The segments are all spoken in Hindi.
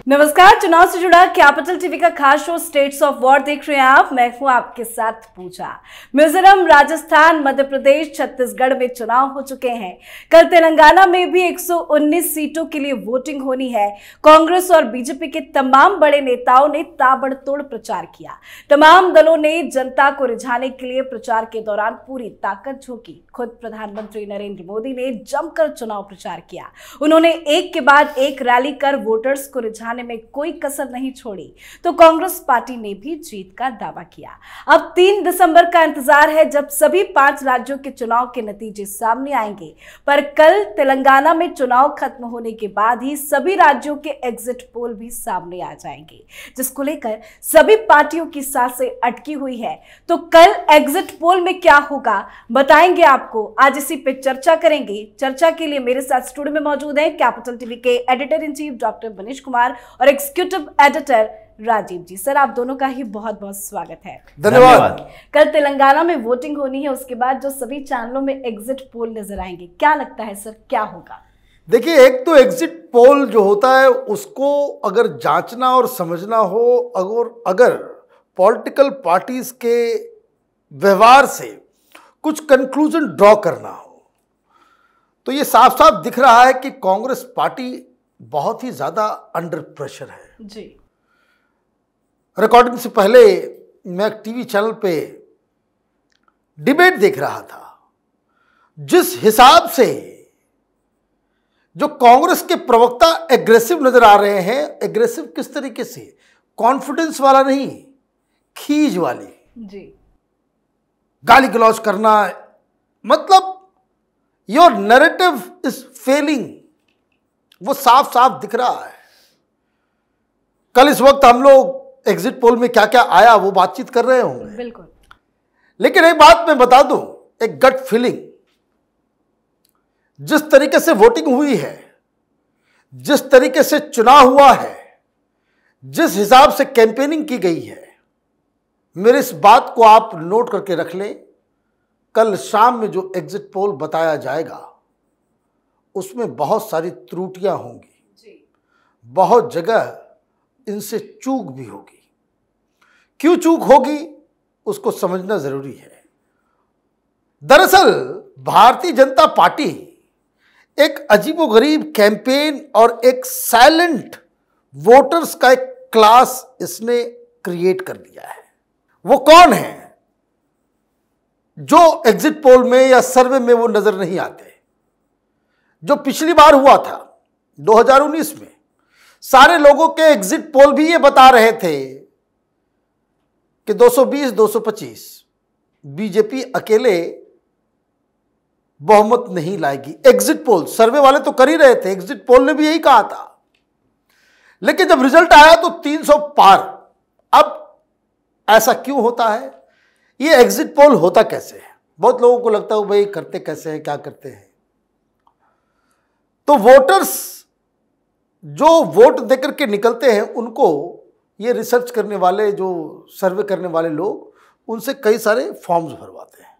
नमस्कार, चुनाव से जुड़ा कैपिटल टीवी का खास शो स्टेट्स ऑफ वॉर देख रहे हैं आप। मैं हूं आपके साथ पूजा। मिजोरम, राजस्थान, मध्य प्रदेश, छत्तीसगढ़ में चुनाव हो चुके हैं। कल तेलंगाना में भी 119 सीटों के लिए वोटिंग होनी है। कांग्रेस और बीजेपी के तमाम बड़े नेताओं ने ताबड़तोड़ प्रचार किया। तमाम दलों ने जनता को रिझाने के लिए प्रचार के दौरान पूरी ताकत झोंकी। खुद प्रधानमंत्री नरेंद्र मोदी ने जमकर चुनाव प्रचार किया। उन्होंने एक के बाद एक रैली कर वोटर्स को रिझाने में कोई कसर नहीं छोड़ी। तो कांग्रेस पार्टी ने भी जीत का दावा किया। अब 3 दिसंबर का इंतजार है जब सभी 5 राज्यों के चुनाव के नतीजे सामने आएंगे। पर कल तेलंगाना में चुनाव खत्म होने के बाद ही सभी राज्यों के एग्जिट पोल भी सामने आ जाएंगे, जिसको लेकर सभी पार्टियों की सांसें अटकी हुई है। तो कल एग्जिट पोल में क्या होगा बताएंगे आपको। आज इसी पे चर्चा करेंगे। चर्चा के लिए मेरे साथ स्टूडियो में मौजूद हैं कैपिटल टीवी के editor in chief doctor Manish Kumar और एग्जीक्यूटिव एडिटर राजीव जी। सर, आप दोनों का ही बहुत बहुत स्वागत है। धन्यवाद। कल तेलंगाना में वोटिंग होनी है, उसके बाद जो सभी चैनलों में एग्जिट पोल नजर आएंगे, क्या लगता है सर क्या होगा? देखिए, एक तो एग्जिट पोल जो होता है उसको अगर जांचना और समझना हो, अगर पॉलिटिकल पार्टीज के व्यवहार से कुछ कंक्लूजन ड्रॉ करना हो, तो ये साफ साफ दिख रहा है कि कांग्रेस पार्टी बहुत ही ज्यादा अंडर प्रेशर है जी। रिकॉर्डिंग से पहले मैं टीवी चैनल पे डिबेट देख रहा था। जिस हिसाब से जो कांग्रेस के प्रवक्ता एग्रेसिव नजर आ रहे हैं, एग्रेसिव किस तरीके से, कॉन्फिडेंस वाला नहीं, खीज वाली जी, गाली गलौज करना, मतलब योर नैरेटिव इज फेलिंग, वो साफ साफ दिख रहा है। कल इस वक्त हम लोग एग्जिट पोल में क्या क्या आया वो बातचीत कर रहे होंगे, बिल्कुल। लेकिन एक बात मैं बता दूं, एक गट फीलिंग, जिस तरीके से वोटिंग हुई है, जिस तरीके से चुनाव हुआ है, जिस हिसाब से कैंपेनिंग की गई है, मेरे इस बात को आप नोट करके रख लें। कल शाम में जो एग्जिट पोल बताया जाएगा उसमें बहुत सारी त्रुटियां होंगी, बहुत जगह इनसे चूक भी होगी। क्यों चूक होगी उसको समझना जरूरी है। दरअसल भारतीय जनता पार्टी एक अजीबोगरीब कैंपेन और एक साइलेंट वोटर्स का एक क्लास इसने क्रिएट कर दिया है। वो कौन है जो एग्जिट पोल में या सर्वे में वो नजर नहीं आते? जो पिछली बार हुआ था 2019 में, सारे लोगों के एग्जिट पोल भी ये बता रहे थे कि 220-225 बीजेपी अकेले बहुमत नहीं लाएगी। एग्जिट पोल, सर्वे वाले तो कर ही रहे थे, एग्जिट पोल ने भी यही कहा था। लेकिन जब रिजल्ट आया तो 300 पार। अब ऐसा क्यों होता है? ये एग्जिट पोल होता कैसे है? बहुत लोगों को लगता है भाई करते कैसे हैं, क्या करते हैं। तो वोटर्स जो वोट देकर के निकलते हैं, उनको ये रिसर्च करने वाले, जो सर्वे करने वाले लोग, उनसे कई सारे फॉर्म्स भरवाते हैं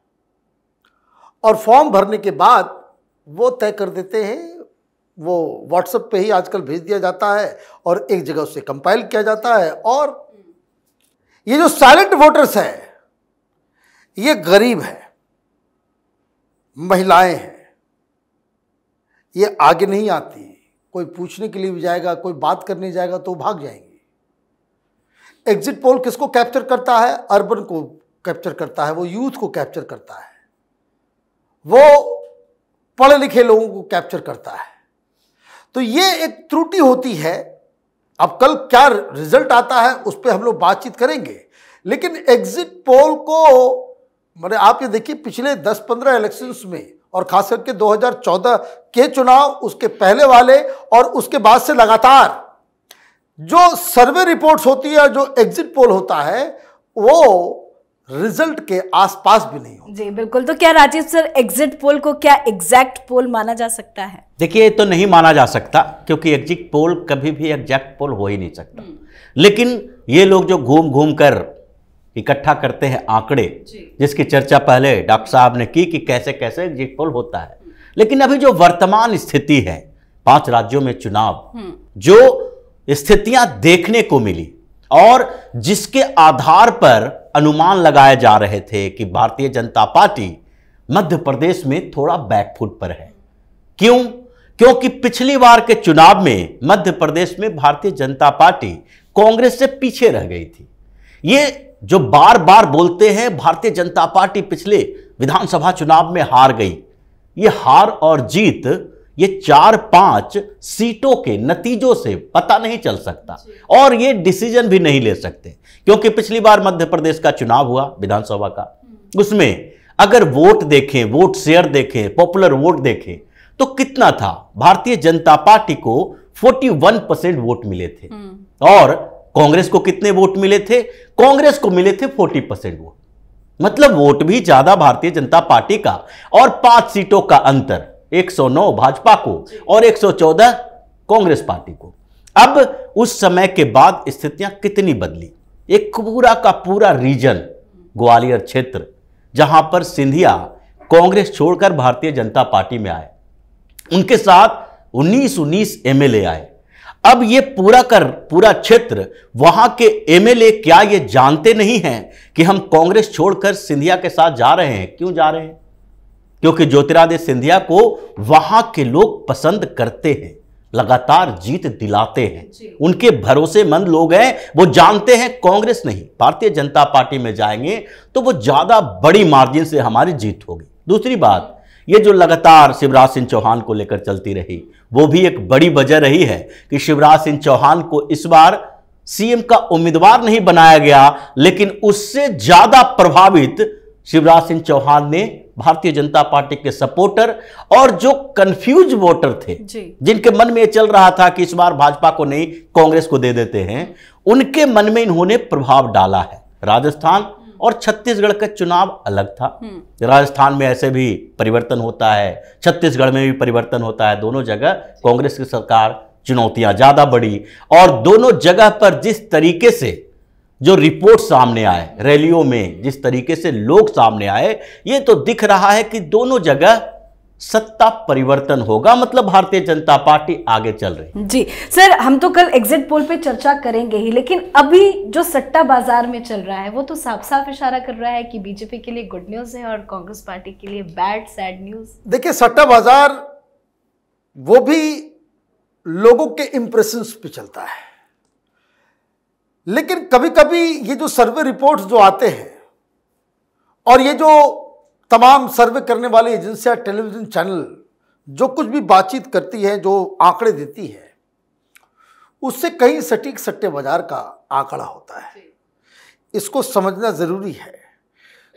और फॉर्म भरने के बाद वो तय कर देते हैं, वो व्हाट्सएप पे ही आजकल भेज दिया जाता है और एक जगह उससे कंपाइल किया जाता है। और ये जो साइलेंट वोटर्स हैं, ये गरीब है, महिलाएं हैं, ये आगे नहीं आती। कोई पूछने के लिए भी जाएगा, कोई बात करने जाएगा तो भाग जाएंगे। एग्जिट पोल किसको कैप्चर करता है? अर्बन को कैप्चर करता है, वो यूथ को कैप्चर करता है, वो पढ़े लिखे लोगों को कैप्चर करता है। तो ये एक त्रुटि होती है। अब कल क्या रिजल्ट आता है उस पर हम लोग बातचीत करेंगे, लेकिन एग्जिट पोल को मैंने आप ये देखिए, पिछले 10-15 इलेक्शंस में और खास करके 2014 के चुनाव, उसके पहले वाले और उसके बाद से लगातार जो सर्वे रिपोर्ट्स होती है, जो एग्जिट पोल होता है, वो रिजल्ट के आसपास भी नहीं हो। जी बिल्कुल। तो क्या राजीव सर, एग्जिट पोल को क्या एग्जैक्ट पोल माना जा सकता है? देखिए, तो नहीं माना जा सकता, क्योंकि एग्जिट पोल कभी भी एग्जैक्ट पोल हो ही नहीं सकता। लेकिन ये लोग जो घूम घूम कर इकट्ठा करते हैं आंकड़े, जिसकी चर्चा पहले डॉक्टर साहब ने की कि कैसे कैसे एग्जिट पोल होता है, लेकिन अभी जो वर्तमान स्थिति है 5 राज्यों में चुनाव, जो स्थितियां देखने को मिली और जिसके आधार पर अनुमान लगाए जा रहे थे कि भारतीय जनता पार्टी मध्य प्रदेश में थोड़ा बैकफुट पर है। क्यों? क्योंकि पिछली बार के चुनाव में मध्य प्रदेश में भारतीय जनता पार्टी कांग्रेस से पीछे रह गई थी। ये जो बार बार बोलते हैं भारतीय जनता पार्टी पिछले विधानसभा चुनाव में हार गई, ये हार और जीत ये 4-5 सीटों के नतीजों से पता नहीं चल सकता और ये डिसीजन भी नहीं ले सकते, क्योंकि पिछली बार मध्य प्रदेश का चुनाव हुआ विधानसभा का, उसमें अगर वोट देखें, वोट शेयर देखें, पॉपुलर वोट देखें तो कितना था? भारतीय जनता पार्टी को 41% वोट मिले थे और कांग्रेस को कितने वोट मिले थे? कांग्रेस को मिले थे 40% वोट। मतलब वोट भी ज्यादा भारतीय जनता पार्टी का और 5 सीटों का अंतर, 109 भाजपा को और 114 कांग्रेस पार्टी को। अब उस समय के बाद स्थितियां कितनी बदली। एक पूरा का पूरा रीजन ग्वालियर क्षेत्र, जहां पर सिंधिया कांग्रेस छोड़कर भारतीय जनता पार्टी में आए, उनके साथ 19 एमएलए आए। अब ये पूरा का पूरा क्षेत्र, वहां के एमएलए क्या ये जानते नहीं हैं कि हम कांग्रेस छोड़कर सिंधिया के साथ जा रहे हैं? क्यों जा रहे हैं? क्योंकि ज्योतिरादित्य सिंधिया को वहां के लोग पसंद करते हैं, लगातार जीत दिलाते हैं, उनके भरोसेमंद लोग हैं। वो जानते हैं कांग्रेस नहीं, भारतीय जनता पार्टी में जाएंगे तो वो ज्यादा बड़ी मार्जिन से हमारी जीत होगी। दूसरी बात, ये जो लगातार शिवराज सिंह चौहान को लेकर चलती रही, वो भी एक बड़ी वजह रही है कि शिवराज सिंह चौहान को इस बार सीएम का उम्मीदवार नहीं बनाया गया, लेकिन उससे ज्यादा प्रभावित शिवराज सिंह चौहान ने भारतीय जनता पार्टी के सपोर्टर और जो कंफ्यूज वोटर थे, जिनके मन में यह चल रहा था कि इस बार भाजपा को नहीं कांग्रेस को दे देते हैं, उनके मन में इन्होंने प्रभाव डाला है। राजस्थान और छत्तीसगढ़ का चुनाव अलग था। राजस्थान में ऐसे भी परिवर्तन होता है, छत्तीसगढ़ में भी परिवर्तन होता है। दोनों जगह कांग्रेस की सरकार, चुनौतियां ज्यादा बढ़ी और दोनों जगह पर जिस तरीके से जो रिपोर्ट सामने आए, रैलियों में जिस तरीके से लोग सामने आए, ये तो दिख रहा है कि दोनों जगह सत्ता परिवर्तन होगा। मतलब भारतीय जनता पार्टी आगे चल रही। जी सर, हम तो कल एग्जिट पोल पे चर्चा करेंगे ही, लेकिन अभी जो सट्टा बाजार में चल रहा है वो तो साफ साफ इशारा कर रहा है कि बीजेपी के लिए गुड न्यूज है और कांग्रेस पार्टी के लिए बैड, सैड न्यूज। देखिए, सट्टा बाजार वो भी लोगों के इंप्रेशंस पे चलता है, लेकिन कभी कभी ये जो सर्वे रिपोर्ट्स जो आते हैं और ये जो तमाम सर्वे करने वाली एजेंसियां, टेलीविजन चैनल जो कुछ भी बातचीत करती है, जो आंकड़े देती है, उससे कहीं सटीक सट्टे बाजार का आंकड़ा होता है। इसको समझना जरूरी है,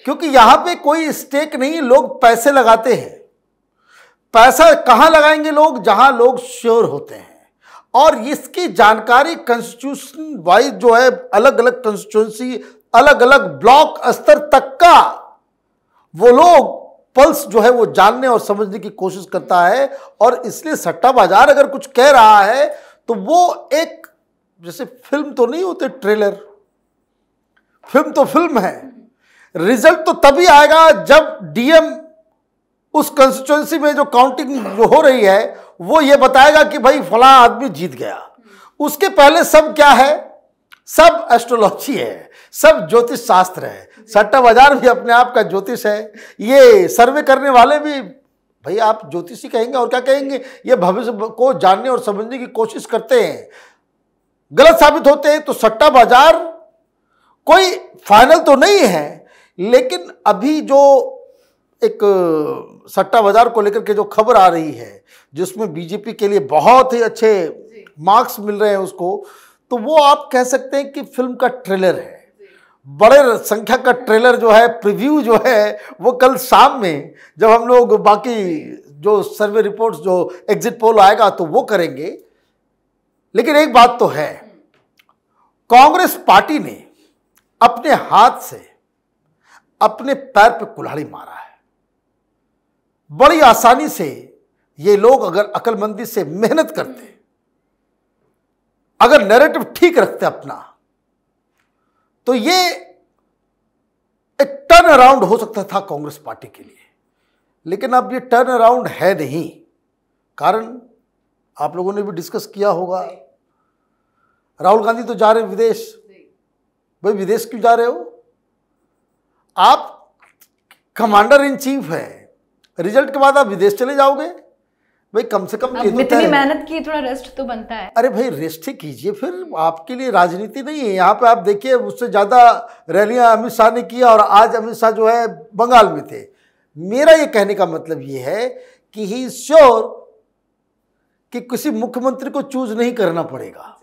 क्योंकि यहां पे कोई स्टेक नहीं, लोग पैसे लगाते हैं। पैसा कहां लगाएंगे लोग? जहां लोग श्योर होते हैं। और इसकी जानकारी कॉन्स्टिट्यूशन वाइज जो है, अलग अलग कॉन्स्टिट्यूंसी, अलग अलग ब्लॉक स्तर तक का वो लोग पल्स जो है वो जानने और समझने की कोशिश करता है। और इसलिए सट्टा बाजार अगर कुछ कह रहा है तो वो एक, जैसे फिल्म तो नहीं होते ट्रेलर, फिल्म तो फिल्म है। रिजल्ट तो तभी आएगा जब डीएम उस कंस्टिट्यूएंसी में जो काउंटिंग जो हो रही है वो ये बताएगा कि भाई फलां आदमी जीत गया। उसके पहले सब क्या है? सब एस्ट्रोलॉजी है, सब ज्योतिष शास्त्र है। सट्टा बाजार भी अपने आप का ज्योतिष है। ये सर्वे करने वाले भी, भाई आप ज्योतिषी कहेंगे और क्या कहेंगे, ये भविष्य को जानने और समझने की कोशिश करते हैं, गलत साबित होते हैं। तो सट्टा बाजार कोई फाइनल तो नहीं है, लेकिन अभी जो एक सट्टा बाजार को लेकर के जो खबर आ रही है, जिसमें बीजेपी के लिए बहुत ही अच्छे मार्क्स मिल रहे हैं उसको, तो वो आप कह सकते हैं कि फिल्म का ट्रेलर है। बड़े संख्या का ट्रेलर जो है, प्रीव्यू जो है, वो कल शाम में जब हम लोग बाकी जो सर्वे रिपोर्ट्स, जो एग्जिट पोल आएगा तो वो करेंगे। लेकिन एक बात तो है, कांग्रेस पार्टी ने अपने हाथ से अपने पैर पे कुल्हाड़ी मारा है। बड़ी आसानी से ये लोग अगर अक्लमंदी से मेहनत करते, अगर नैरेटिव ठीक रखते अपना, तो ये एक टर्न अराउंड हो सकता था कांग्रेस पार्टी के लिए। लेकिन अब ये टर्न अराउंड है नहीं। कारण आप लोगों ने भी डिस्कस किया होगा, राहुल गांधी तो जा रहे हैं विदेश, भाई विदेश क्यों जा रहे हो? आप कमांडर इन चीफ है, रिजल्ट के बाद आप विदेश चले जाओगे? भाई कम से कम ये तो इतनी मेहनत की, थोड़ा रेस्ट तो बनता है। अरे भाई रेस्ट ही कीजिए, फिर आपके लिए राजनीति नहीं है यहाँ पे। आप देखिए उससे ज़्यादा रैलियाँ अमित शाह ने की और आज अमित शाह जो है बंगाल में थे। मेरा ये कहने का मतलब ये है कि ही इज श्योर कि किसी मुख्यमंत्री को चूज नहीं करना पड़ेगा,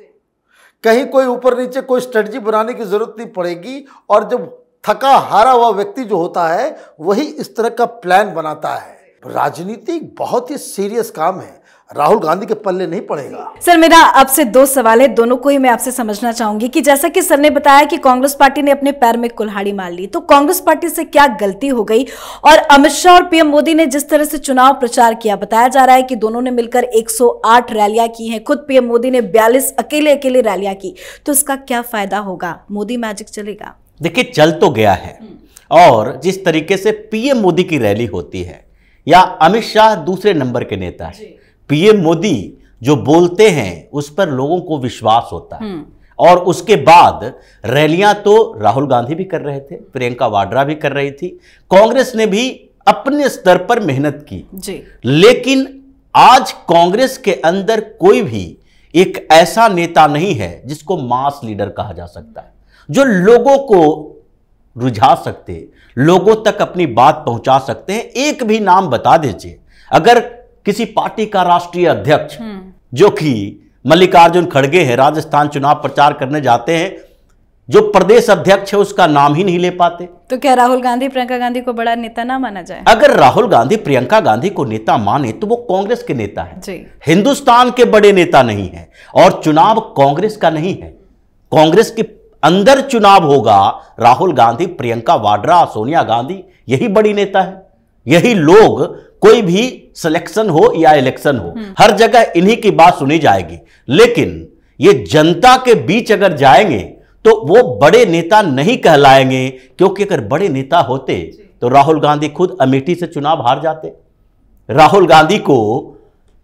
कहीं कोई ऊपर नीचे कोई स्ट्रेटजी बनाने की जरूरत नहीं पड़ेगी। और जब थका हारा हुआ व्यक्ति जो होता है वही इस तरह का प्लान बनाता है। राजनीति बहुत ही सीरियस काम है, राहुल गांधी के पल्ले नहीं पड़ेगा। सर मेरा आपसे 2 सवाल है, दोनों को ही मैं आपसे समझना चाहूंगी कि जैसा कि सर ने बताया कि कांग्रेस पार्टी ने अपने पैर में कुल्हाड़ी मार ली, तो कांग्रेस पार्टी से क्या गलती हो गई? और अमित शाह और पीएम मोदी ने जिस तरह से चुनाव प्रचार किया, बताया जा रहा है कि दोनों ने मिलकर 108 रैलियां की हैं, खुद पीएम मोदी ने 42 अकेले रैलियां की, तो इसका क्या फायदा होगा? मोदी मैजिक चलेगा? देखिए चल तो गया है, और जिस तरीके से पीएम मोदी की रैली होती है, या अमित शाह दूसरे नंबर के नेता है, पीएम मोदी जो बोलते हैं उस पर लोगों को विश्वास होता है। और उसके बाद रैलियां तो राहुल गांधी भी कर रहे थे, प्रियंका वाड्रा भी कर रही थी, कांग्रेस ने भी अपने स्तर पर मेहनत की जी। लेकिन आज कांग्रेस के अंदर कोई भी एक ऐसा नेता नहीं है जिसको मास लीडर कहा जा सकता है, जो लोगों को रुझा सकते, लोगों तक अपनी बात पहुंचा सकते हैं। एक भी नाम बता दीजिए, अगर किसी पार्टी का राष्ट्रीय अध्यक्ष जो कि मल्लिकार्जुन खड़गे हैं, राजस्थान चुनाव प्रचार करने जाते हैं, जो प्रदेश अध्यक्ष है उसका नाम ही नहीं ले पाते, तो क्या राहुल गांधी प्रियंका गांधी को बड़ा नेता ना माना जाए? अगर राहुल गांधी प्रियंका गांधी को नेता माने तो वो कांग्रेस के नेता है जी। हिंदुस्तान के बड़े नेता नहीं है, और चुनाव कांग्रेस का नहीं है, कांग्रेस के अंदर चुनाव होगा। राहुल गांधी, प्रियंका वाड्रा, सोनिया गांधी, यही बड़ी नेता है। यही लोग, कोई भी सिलेक्शन हो या इलेक्शन हो, हर जगह इन्हीं की बात सुनी जाएगी। लेकिन ये जनता के बीच अगर जाएंगे तो वो बड़े नेता नहीं कहलाएंगे, क्योंकि अगर बड़े नेता होते तो राहुल गांधी खुद अमेठी से चुनाव हार जाते। राहुल गांधी को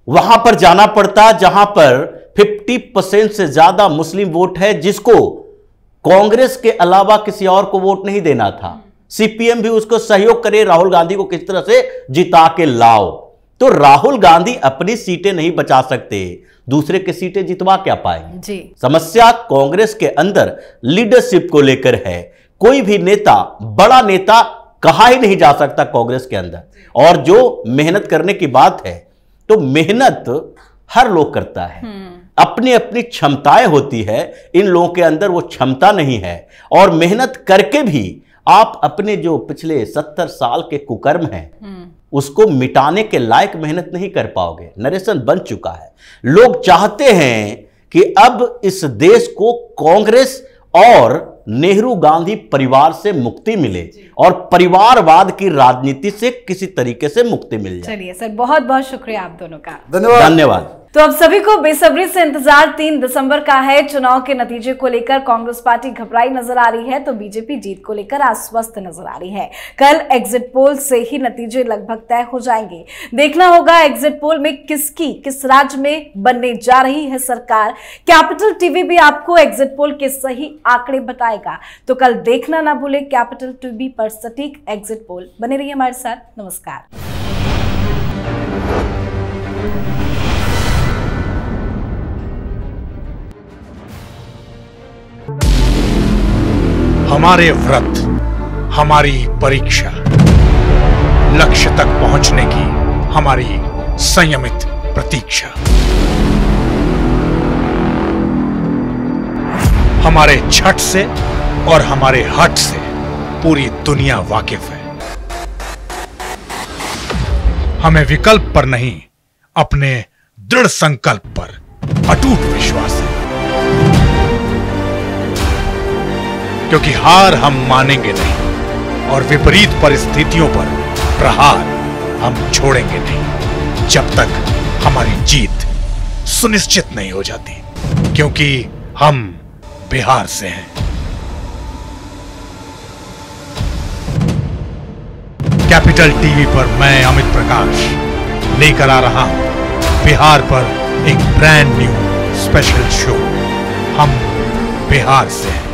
वहां पर जाना पड़ता जहां पर 50% से ज्यादा मुस्लिम वोट है, जिसको कांग्रेस के अलावा किसी और को वोट नहीं देना था। सीपीएम भी उसको सहयोग करे, राहुल गांधी को किस तरह से जिता के लाओ। तो राहुल गांधी अपनी सीटें नहीं बचा सकते, दूसरे की सीटें जितवा क्या पाएंगे जी। समस्या कांग्रेस के अंदर लीडरशिप को लेकर है। कोई भी नेता, बड़ा नेता कहा ही नहीं जा सकता कांग्रेस के अंदर। और जो मेहनत करने की बात है, तो मेहनत हर लोग करता है, अपनी अपनी क्षमताएं होती है। इन लोगों के अंदर वो क्षमता नहीं है, और मेहनत करके भी आप अपने जो पिछले 70 साल के कुकर्म हैं उसको मिटाने के लायक मेहनत नहीं कर पाओगे। नरेशन बन चुका है। लोग चाहते हैं कि अब इस देश को कांग्रेस और नेहरू गांधी परिवार से मुक्ति मिले और परिवारवाद की राजनीति से किसी तरीके से मुक्ति मिल जाए। चलिए सर, बहुत बहुत शुक्रिया आप दोनों का। धन्यवाद। तो अब सभी को बेसब्री से इंतजार 3 दिसंबर का है। चुनाव के नतीजे को लेकर कांग्रेस पार्टी घबराई नजर आ रही है, तो बीजेपी जीत को लेकर आश्वस्त नजर आ रही है। कल एग्जिट पोल से ही नतीजे लगभग तय हो जाएंगे। देखना होगा एग्जिट पोल में किस राज्य में बनने जा रही है सरकार। कैपिटल टीवी भी आपको एग्जिट पोल के सही आंकड़े बताएगा, तो कल देखना ना भूले कैपिटल टीवी पर सटीक एग्जिट पोल। बने रहिए हमारे साथ। नमस्कार। हमारे व्रत, हमारी परीक्षा, लक्ष्य तक पहुंचने की हमारी संयमित प्रतीक्षा। हमारे छठ से और हमारे हठ से पूरी दुनिया वाकिफ है। हमें विकल्प पर नहीं, अपने दृढ़ संकल्प पर अटूट विश्वास है, क्योंकि हार हम मानेंगे नहीं और विपरीत परिस्थितियों पर प्रहार हम छोड़ेंगे नहीं, जब तक हमारी जीत सुनिश्चित नहीं हो जाती, क्योंकि हम बिहार से हैं। कैपिटल टीवी पर मैं अमित प्रकाश लेकर आ रहा हूं बिहार पर एक ब्रांड न्यू स्पेशल शो, हम बिहार से हैं।